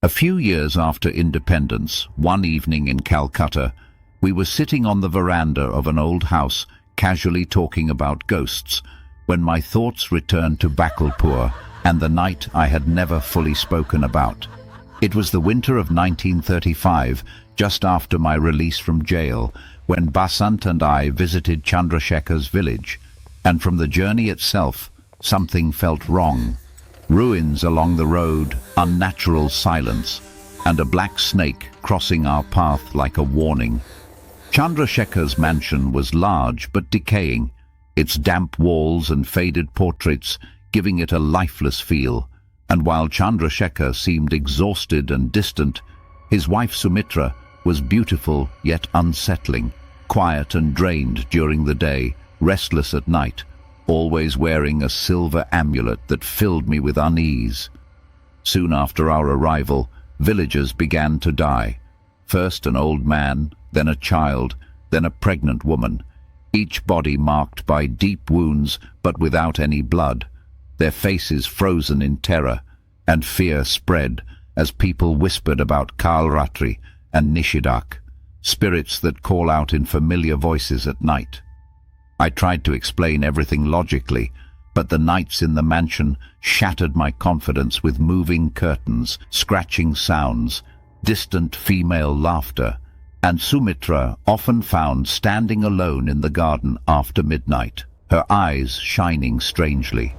A few years after independence, one evening in Calcutta, we were sitting on the veranda of an old house, casually talking about ghosts, when my thoughts returned to Bakalpur and the night I had never fully spoken about. It was the winter of 1935, just after my release from jail, when Basant and I visited Chandrasekhar's village, and from the journey itself, something felt wrong. Ruins along the road, unnatural silence, and a black snake crossing our path like a warning. Chandrasekhar's mansion was large but decaying, its damp walls and faded portraits giving it a lifeless feel, and while Chandrasekhar seemed exhausted and distant, his wife Sumitra was beautiful yet unsettling, quiet and drained during the day, restless at night, always wearing a silver amulet that filled me with unease. Soon after our arrival, villagers began to die. First an old man, then a child, then a pregnant woman, each body marked by deep wounds but without any blood, their faces frozen in terror, and fear spread as people whispered about Kalratri and Nishidak, spirits that call out in familiar voices at night. I tried to explain everything logically, but the nights in the mansion shattered my confidence with moving curtains, scratching sounds, distant female laughter, and Sumitra often found standing alone in the garden after midnight, her eyes shining strangely.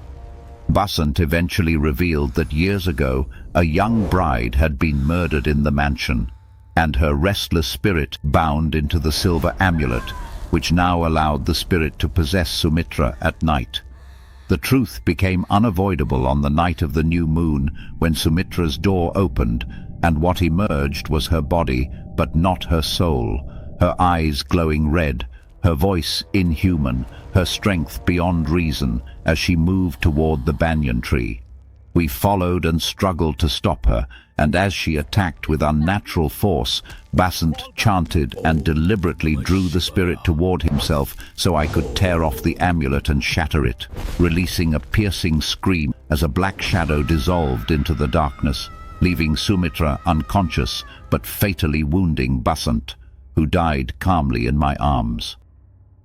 Basant eventually revealed that years ago a young bride had been murdered in the mansion, and her restless spirit bound into the silver amulet, which now allowed the spirit to possess Sumitra at night. The truth became unavoidable on the night of the new moon when Sumitra's door opened, and what emerged was her body, but not her soul, her eyes glowing red, her voice inhuman, her strength beyond reason as she moved toward the banyan tree. We followed and struggled to stop her, and as she attacked with unnatural force, Basant chanted and deliberately drew the spirit toward himself so I could tear off the amulet and shatter it, releasing a piercing scream as a black shadow dissolved into the darkness, leaving Sumitra unconscious but fatally wounding Basant, who died calmly in my arms.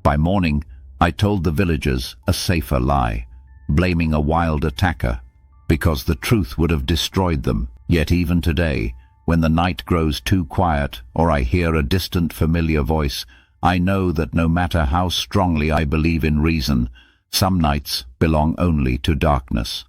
By morning, I told the villagers a safer lie, blaming a wild attacker, because the truth would have destroyed them. Yet even today, when the night grows too quiet or I hear a distant familiar voice, I know that no matter how strongly I believe in reason, some nights belong only to darkness.